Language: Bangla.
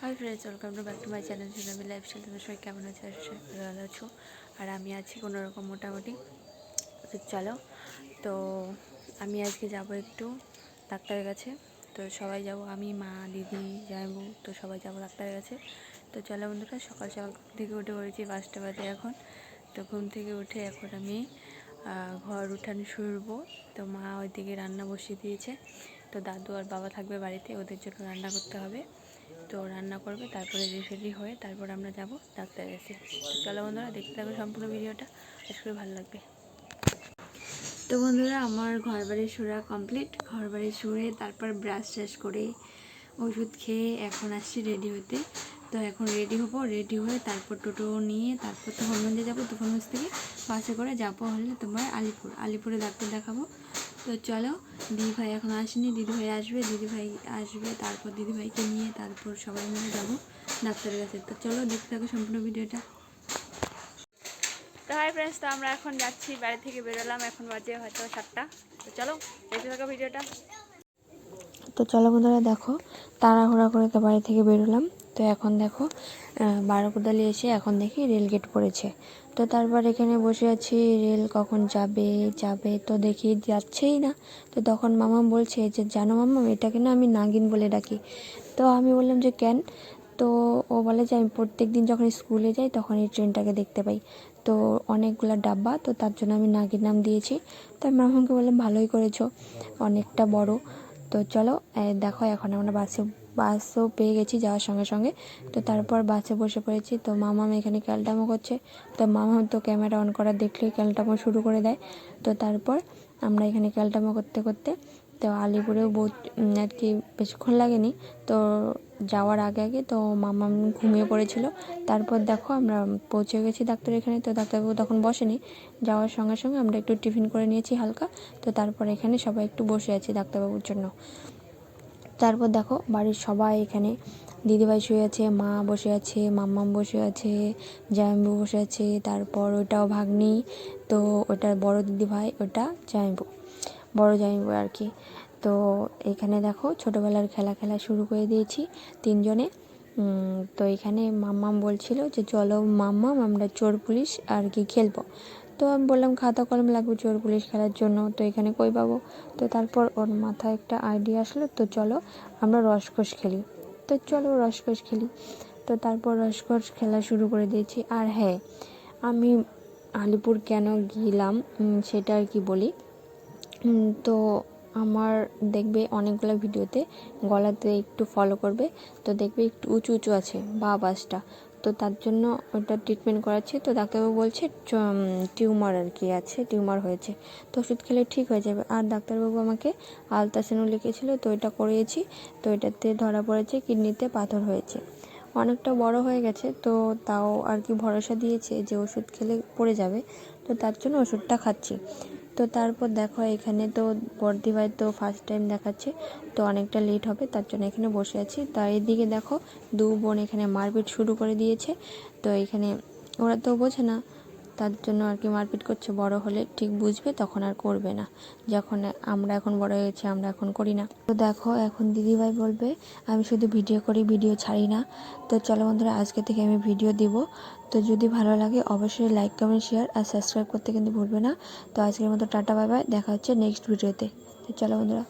Hi friends, welcome to back to my channel tsunami lifestyle. তোমরা সবাই কেমন আছো? ভালো আছো? আর আমি আছি কোনোরকম মোটামুটি। তো চলো, তো আমি আজকে যাব একটু ডাক্তারের কাছে। তো সবাই যাব, আমি, মা, দিদি, জামাইবু, তো সবাই যাবো ডাক্তারের কাছে। তো চলো বন্ধুরা, সকাল সকাল ঘুম থেকে উঠে পড়েছি, 5টা বাজে এখন। তো ঘুম থেকে উঠে এখন আমি ঘর উঠানো শুরবো। তো মা ওইদিকে রান্না বসিয়ে দিয়েছে। তো দাদু আর বাবা থাকবে বাড়িতে, ওদের জন্য রান্না করতে হবে। তো রান্না করবে, তারপরে রেডি হয়ে তারপর আমরা যাব ডাক্তারের কাছে। তো চলো বন্ধুরা, দেখতে থাকো সম্পূর্ণ ভিডিওটা, আশা করি ভালো লাগবে। তো বন্ধুরা, আমার ঘর বাড়ি সুরা কমপ্লিট। ঘর বাড়ি সুরে তারপর ব্রাশ ট্রাশ করে ওষুধ খেয়ে এখন আসছি রেডি হতে। তো এখন রেডি হবো, রেডি হয়ে তারপর টোটো নিয়ে তারপর তুফানগঞ্জে যাবো। তুফানগঞ্জ থেকে বাসে করে যাবো হলে তোমার আলিপুরে ডাক্তার দেখাবো। তো চলো, দিদিভাই এখন আসেনি, দিদিভাই আসবে, তারপর দিদিভাইকে নিয়ে তারপর সবাই মিলে যাবো ডাক্তারের কাছে। তো চলো, দেখতে থাকো সম্পূর্ণ ভিডিওটা। তো হাই ফ্রেন্ডস, তো আমরা এখন যাচ্ছি, বাড়ি থেকে বেরোলাম, এখন বাজে হয়তো 7টা। তো চলো, দেখতে থাকো ভিডিওটা। তো চলো বন্ধুরা, দেখো তাড়াহুড়া করে তো বাড়ি থেকে বেরোলাম। তো এখন দেখো বারোকুদালি এসে এখন দেখি রেলগেট পড়েছে। তো তারপর এখানে বসে আছি, রেল কখন যাবে যাবে, তো দেখি যাচ্ছেই না। তো তখন মামা বলছে যে, জানো মামা, এটাকে না আমি নাগিন বলে ডাকি। তো আমি বললাম যে কেন? তো ও বলে যে আমি প্রত্যেক দিন যখন স্কুলে যাই তখন এই ট্রেনটাকে দেখতে পাই, তো অনেকগুলো ডাব্বা, তো তার জন্য আমি নাগিন নাম দিয়েছি। তো আমি মামাকে বললাম ভালোই করেছো, অনেকটা বড়। তো চলো, দেখো এখন আমরা বাসও পেয়ে গেছি যাওয়ার সঙ্গে সঙ্গে। তো তারপর বাসে বসে পড়েছি। তো মামা এখানে ক্যালটামো করছে। তো মামা তো ক্যামেরা অন করা দেখলেই ক্যালটামো শুরু করে দেয়। তো তারপর আমরা এখানে ক্যালটামো করতে করতে তো আলিপুরেও বহুত আর কি বেশিক্ষণ লাগেনি। তো যাওয়ার আগে তো মামা ঘুমিয়ে পড়েছিল। তারপর দেখো আমরা পৌঁছে গেছি ডাক্তার এখানে। তো ডাক্তারবাবু তখন বসেনি, যাওয়ার সঙ্গে সঙ্গে আমরা একটু টিফিন করে নিয়েছি হালকা। তো তারপর এখানে সবাই একটু বসে আছি ডাক্তারবাবুর জন্য। তারপর দেখো বাড়ির সবাই এখানে, দিদিভাই শুয়ে আছে, মা বসে আছে, মাম্মাম বসে আছে, জামাইবু বসে আছে, তারপর ওটাও ভাগ্নি, তো ওটা বড় দিদিভাই, ওটা জামাইবু, বড় জামাইবু আর কি। তো এখানে দেখো ছোটোবেলার খেলা শুরু করে দিয়েছি তিনজনে। তো এখানে মাম্মাম বলছিল যে চলো মাম্মাম, আমরা চোর পুলিশ আর কি খেলবো। তো আমি বললাম খাতা কলম লাগবে চোর পুলিশ খেলার জন্য, তো এখানে কই পাবো? তো তারপর ওর মাথায় একটা আইডিয়া আসলো, তো চলো আমরা রসকস খেলি। তো চলো রসকস খেলি। তো তারপর রসকস খেলা শুরু করে দিয়েছি। আর হ্যাঁ, আমি আলিপুর কেন গেলাম সেটা আর কি বলি। তো আমার দেখবে অনেকগুলো ভিডিওতে গলাতে একটু ফলো করবে, তো দেখবে একটু উঁচু উঁচু আছে বা বাসটা, তো তার জন্য ওটা ট্রিটমেন্ট করাচ্ছি। তো ডাক্তারবাবু বলছে টিউমার আর কি আছে, টিউমার হয়েছে, তো ওষুধ খেলে ঠিক হয়ে যাবে। আর ডাক্তারবাবু আমাকে আলট্রাসাউন্ড লিখেছিল, তো এটা করিয়েছি। তো এটাতে ধরা পড়েছে কিডনিতে পাথর হয়েছে, অনেকটা বড় হয়ে গেছে। তো তাও আর কি ভরসা দিয়েছে যে ওষুধ খেলে পড়ে যাবে, তো তার জন্য ওষুধটা খাচ্ছি। তো তারপর দেখো এখানে তো বর্দিভাই তো ফার্স্ট টাইম দেখাচ্ছে, তো অনেকটা লেট হবে, তার জন্য এখানে বসে আছি। তার এদিকে দেখো দু বোন এখানে মারপিট শুরু করে দিয়েছে। তো এখানে ওরা তো বোঝে না, তার জন্য আর কি মারপিট করছে। বড় হলে ঠিক বুঝবে, তখন আর করবে না। যখন আমরা এখন বড় হয়েছি, আমরা এখন করি না। তো দেখো এখন দিদিভাই বলবে আমি শুধু ভিডিও করি, ভিডিও ছাড়ি না। তো চলো বন্ধুরা, আজকে থেকে আমি ভিডিও দিব। তো যদি ভালো লাগে অবশ্যই লাইক, কমেন্ট, শেয়ার আর সাবস্ক্রাইব করতে কিন্তু ভুলবে না। তো আজকের মতো টাটা, বাই বাই, দেখা হচ্ছে নেক্সট ভিডিওতে। তো চলো বন্ধুরা।